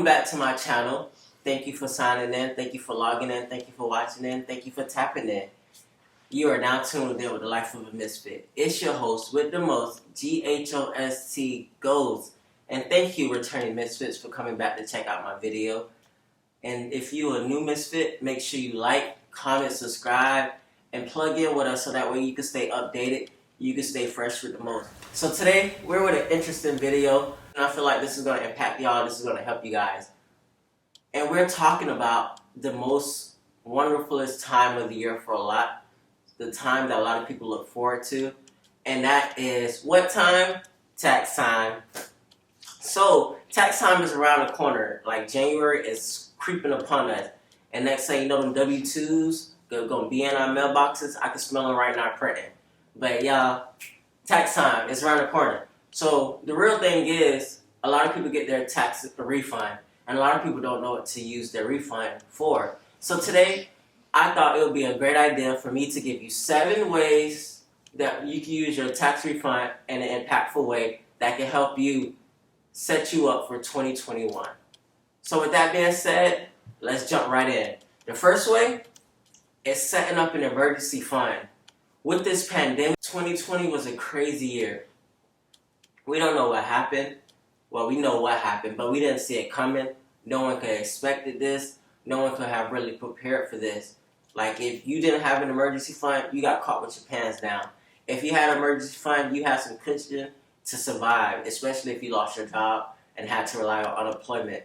Welcome back to my channel. Thank you for signing in. Thank you for logging in. Thank you for watching in. Thank you for tapping in. You are now tuned in with the life of a misfit. It's your host with the most, GHOST Goals. And thank you, returning misfits, for coming back to check out my video. And if you're a new misfit, make sure you like, comment, subscribe, and plug in with us so that way you can stay updated. You can stay fresh with the most. So today, we're with an interesting video. And I feel like this is going to impact y'all. This is going to help you guys. And we're talking about the most wonderfulest time of the year for a lot. The time that a lot of people look forward to. And that is what time? Tax time. So, tax time is around the corner. Like, January is creeping upon us. And next thing you know, them W-2s going to be in our mailboxes. I can smell them right now printing. But y'all, tax time is around the corner. So the real thing is, a lot of people get their tax refund, and a lot of people don't know what to use their refund for. So today, I thought it would be a great idea for me to give you 7 ways that you can use your tax refund in an impactful way that can help you set you up for 2021. So with that being said, let's jump right in. The first way is setting up an emergency fund. With this pandemic, 2020 was a crazy year. We don't know what happened. Well, we know what happened, but we didn't see it coming. No one could have expected this. No one could have really prepared for this. Like, if you didn't have an emergency fund, you got caught with your pants down. If you had an emergency fund, you had some cushion to survive, especially if you lost your job and had to rely on unemployment.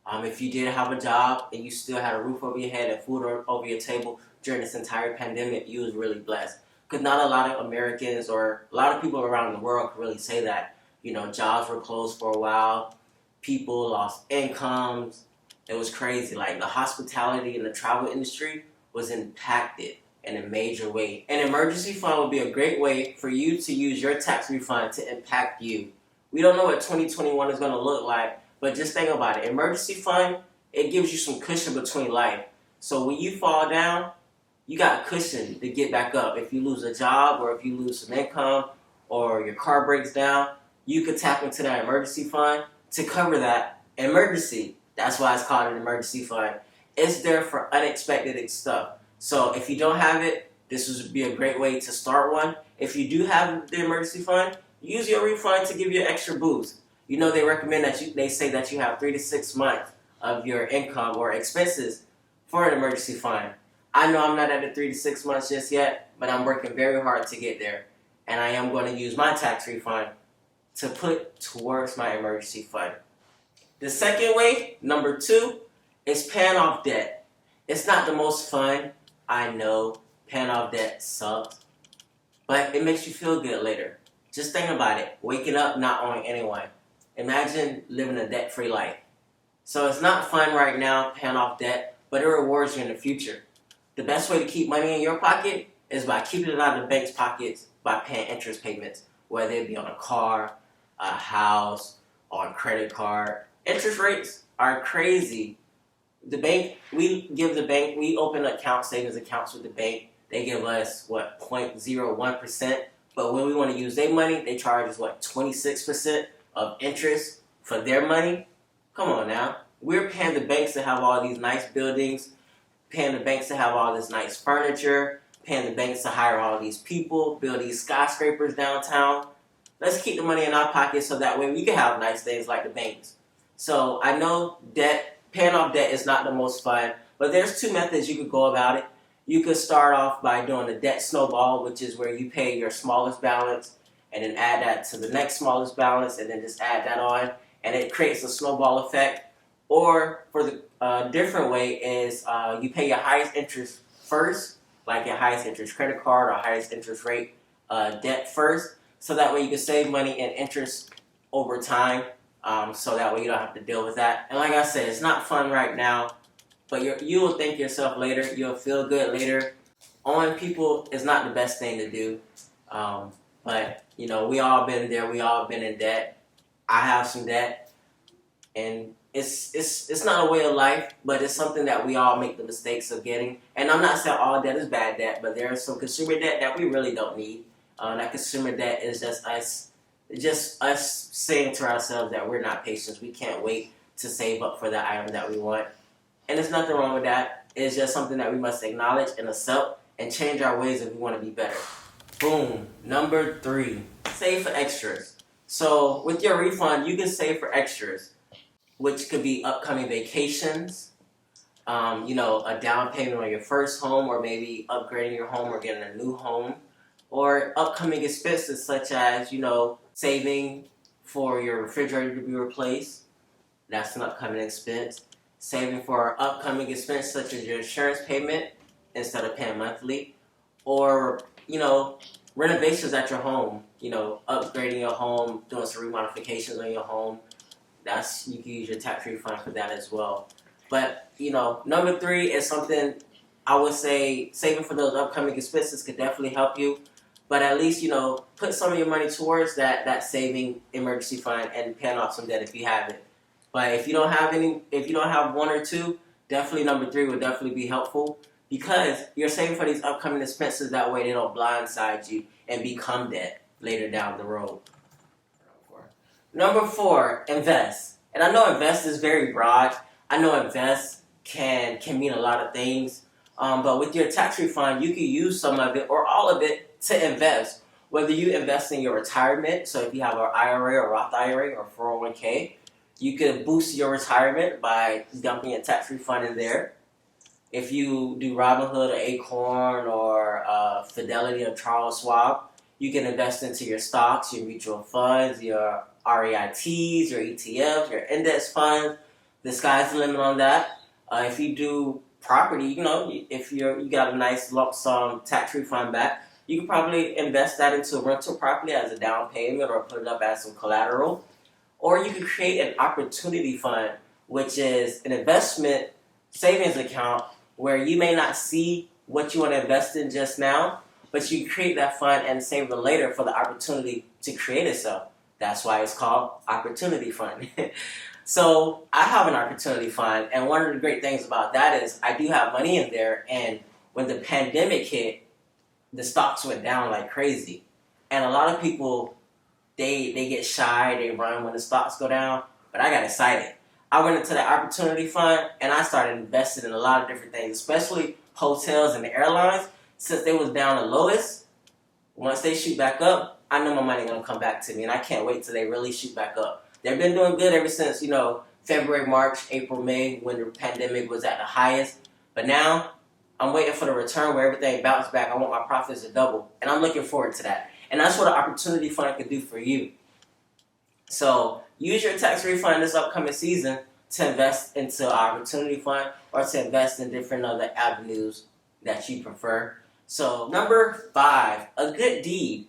If you did have a job and you still had a roof over your head and food over your table during this entire pandemic, you was really blessed. Because not a lot of Americans or a lot of people around the world can really say that. You know, jobs were closed for a while. People lost incomes. It was crazy. Like, the hospitality and the travel industry was impacted in a major way. An emergency fund would be a great way for you to use your tax refund to impact you. We don't know what 2021 is going to look like, but just think about it. Emergency fund, it gives you some cushion between life. So when you fall down, you got a cushion to get back up. If you lose a job or if you lose some income or your car breaks down, you could tap into that emergency fund to cover that emergency. That's why it's called an emergency fund. It's there for unexpected stuff. So if you don't have it, this would be a great way to start one. If you do have the emergency fund, use your refund to give you an extra boost. You know, they recommend that they say that you have 3 to 6 months of your income or expenses for an emergency fund. I know I'm not at the 3 to 6 months just yet, but I'm working very hard to get there. And I am going to use my tax refund to put towards my emergency fund. The second way, number 2, is paying off debt. It's not the most fun, I know. Paying off debt sucks. But it makes you feel good later. Just think about it. Waking up not owing anyone. Imagine living a debt-free life. So it's not fun right now, paying off debt, but it rewards you in the future. The best way to keep money in your pocket is by keeping it out of the bank's pockets by paying interest payments, whether it be on a car, a house, or a credit card. Interest rates are crazy. The bank, we open savings accounts with the bank. They give us, 0.01%. But when we want to use their money, they charge us, 26% of interest for their money? Come on now. We're paying the banks to have all these nice buildings, paying the banks to have all this nice furniture, paying the banks to hire all these people, build these skyscrapers downtown. Let's keep the money in our pockets so that way we can have nice things like the banks. So I know paying off debt is not the most fun, but there's 2 methods you could go about it. You could start off by doing a debt snowball, which is where you pay your smallest balance and then add that to the next smallest balance and then just add that on, and it creates a snowball effect. Or for the different way is you pay your highest interest first, like your highest interest credit card or highest interest rate debt first, so that way you can save money and interest over time, so that way you don't have to deal with that. And like I said, it's not fun right now, but you will thank yourself later. You'll feel good later. Owing people is not the best thing to do, but you know, we all been there. We all been in debt. I have some debt, and it's not a way of life, but it's something that we all make the mistakes of getting. And I'm not saying all debt is bad debt, but there is some consumer debt that we really don't need. That consumer debt is just us saying to ourselves that we're not patient. We can't wait to save up for the item that we want. And there's nothing wrong with that. It's just something that we must acknowledge and accept and change our ways if we want to be better. Boom. Number 3, save for extras. So with your refund, you can save for extras, which could be upcoming vacations, a down payment on your first home, or maybe upgrading your home or getting a new home, or upcoming expenses such as, saving for your refrigerator to be replaced. That's an upcoming expense. Saving for upcoming expense such as your insurance payment instead of paying monthly, or renovations at your home, upgrading your home, doing some remodifications on your home. You can use your tax refund for that as well. But number 3 is something I would say saving for those upcoming expenses could definitely help you. But at least put some of your money towards that saving emergency fund and paying off some debt if you have it. But if you don't have 1 or 2, definitely number 3 would definitely be helpful, because you're saving for these upcoming expenses. That way they don't blindside you and become debt later down the road. Number 4, invest. And I know invest is very broad. I know invest can mean a lot of things. But with your tax refund, you can use some of it or all of it to invest. Whether you invest in your retirement, so if you have an IRA or Roth IRA or 401k, you can boost your retirement by dumping a tax refund in there. If you do Robinhood or Acorn or Fidelity or Charles Schwab, you can invest into your stocks, your mutual funds, your REITs, your ETFs, your index funds. The sky's the limit on that. If you do property, if you got a nice lump sum tax refund back, you can probably invest that into a rental property as a down payment or put it up as some collateral. Or you can create an opportunity fund, which is an investment savings account where you may not see what you want to invest in just now, but you create that fund and save it later for the opportunity to create itself. That's why it's called opportunity fund. So I have an opportunity fund, and one of the great things about that is I do have money in there, and when the pandemic hit, the stocks went down like crazy. And a lot of people, they get shy, they run when the stocks go down, but I got excited. I went into the opportunity fund, and I started investing in a lot of different things, especially hotels and the airlines. Since they was down the lowest, once they shoot back up, I know my money going to come back to me, and I can't wait till they really shoot back up. They've been doing good ever since, February, March, April, May, when the pandemic was at the highest. But now, I'm waiting for the return where everything bounced back. I want my profits to double, and I'm looking forward to that. And that's what an opportunity fund can do for you. So use your tax refund this upcoming season to invest into an opportunity fund or to invest in different other avenues that you prefer. So number 5, a good deed.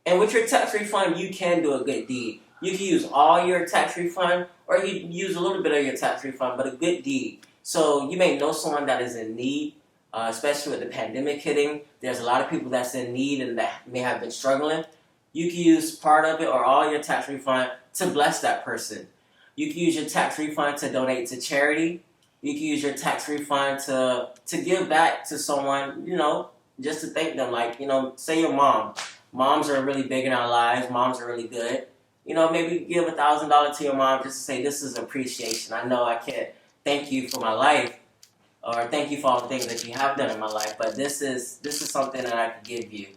And with your tax refund, you can do a good deed. You can use all your tax refund, or you can use a little bit of your tax refund, but a good deed. So you may know someone that is in need, especially with the pandemic hitting. There's a lot of people that's in need and that may have been struggling. You can use part of it or all your tax refund to bless that person. You can use your tax refund to donate to charity. You can use your tax refund to give back to someone, just to thank them. Like, say your mom. Moms are really big in our lives. Moms are really good. Maybe give $1,000 to your mom just to say, this is appreciation. I know I can't thank you for my life or thank you for all the things that you have done in my life, but this is something that I can give you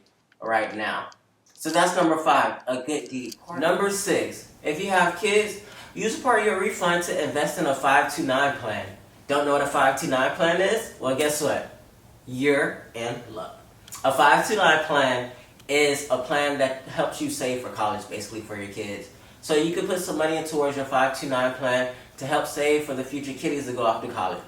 right now. So that's number 5, a good deed. Number 6, if you have kids, use a part of your refund to invest in a 529 plan. Don't know what a 529 plan is? Well, guess what? You're in luck. A 529 plan is a plan that helps you save for college, basically, for your kids. So you can put some money in towards your 529 plan to help save for the future kiddies to go off to college.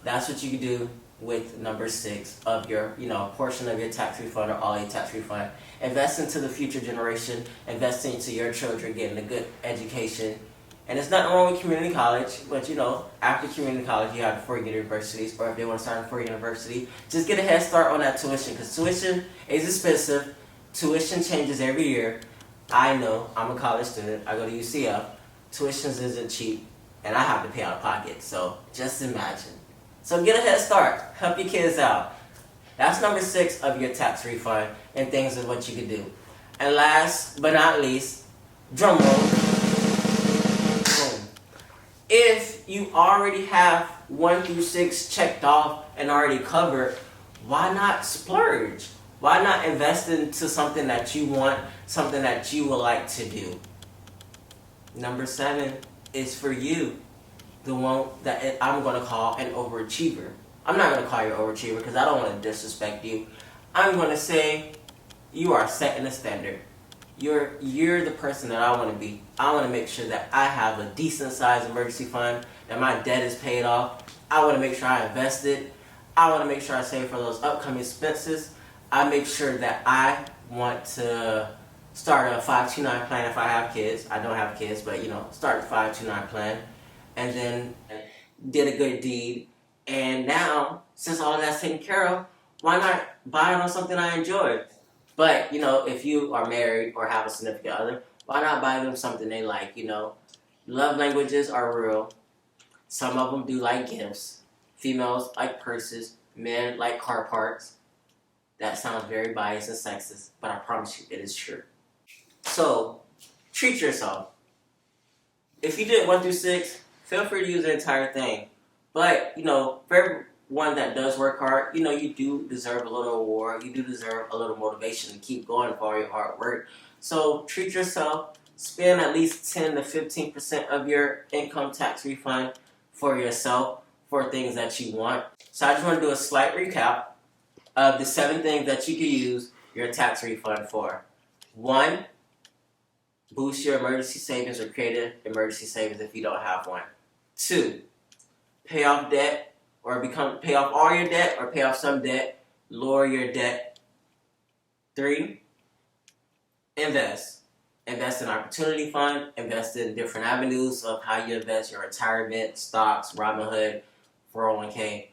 That's what you can do with number 6 of your, portion of your tax refund or all your tax refund. Invest into the future generation, invest into your children getting a good education. And it's nothing wrong with community college, but after community college, you have 4 universities, or if they want to start a 4 university, just get a head start on that tuition, because tuition is expensive. Tuition changes every year. I know, I'm a college student, I go to UCF. Tuitions isn't cheap, and I have to pay out of pocket, so just imagine. So get a head start, help your kids out. That's number 6 of your tax refund and things of what you can do. And last but not least, drum roll. If you already have 1 through 6 checked off and already covered, why not splurge? Why not invest into something that you want, something that you would like to do? Number 7 is for you, the one that I'm going to call an overachiever. I'm not going to call you an overachiever because I don't want to disrespect you. I'm going to say you are setting a standard. You're the person that I want to be. I want to make sure that I have a decent sized emergency fund, that my debt is paid off. I want to make sure I invest it. I want to make sure I save for those upcoming expenses. I make sure that I want to start a 529 plan if I have kids. I don't have kids, but start a 529 plan, and then did a good deed. And now, since all that's taken care of, why not buy it on something I enjoy? But, if you are married or have a significant other, why not buy them something they like, Love languages are real. Some of them do like gifts. Females like purses. Men like car parts. That sounds very biased and sexist, but I promise you it is true. So, treat yourself. If you did 1 through 6, feel free to use the entire thing. But, for everyone that does work hard, you do deserve a little award. You do deserve a little motivation to keep going for all your hard work. So treat yourself. Spend at least 10 to 15% of your income tax refund for yourself for things that you want. So I just want to do a slight recap of the 7 things that you can use your tax refund for. 1, boost your emergency savings or create an emergency savings if you don't have one. 2, pay off debt or pay off all your debt or pay off some debt, lower your debt. 3, invest. Invest in opportunity fund, invest in different avenues of how you invest, your retirement, stocks, Robinhood, 401k,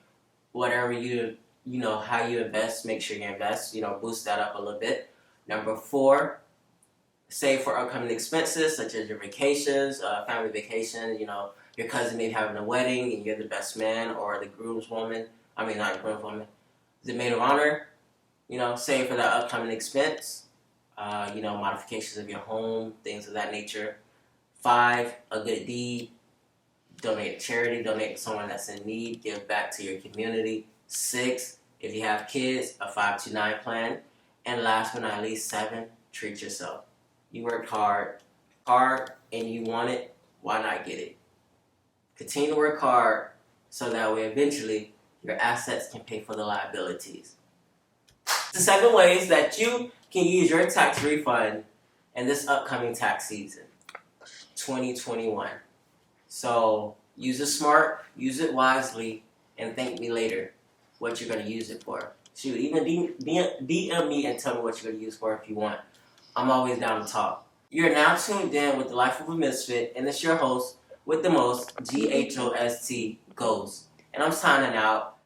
whatever how you invest, make sure you invest, boost that up a little bit. Number 4, save for upcoming expenses such as your vacations, family vacations, your cousin may be having a wedding and you're the best man or the groomswoman. I mean, not the groomswoman. The maid of honor. Save for that upcoming expense. Modifications of your home, things of that nature. 5, a good deed. Donate to charity. Donate to someone that's in need. Give back to your community. 6, if you have kids, a 529 plan. And last but not least, 7, treat yourself. You worked hard, and you want it. Why not get it? Continue to work hard so that way eventually your assets can pay for the liabilities. The 7 ways that you can use your tax refund in this upcoming tax season, 2021. So use it smart, use it wisely, and thank me later what you're going to use it for. Shoot, even DM me and tell me what you're going to use it for if you want. I'm always down to talk. You're now tuned in with the Life of a Misfit, and it's your host with the most, GHOST, Ghost. And I'm signing out.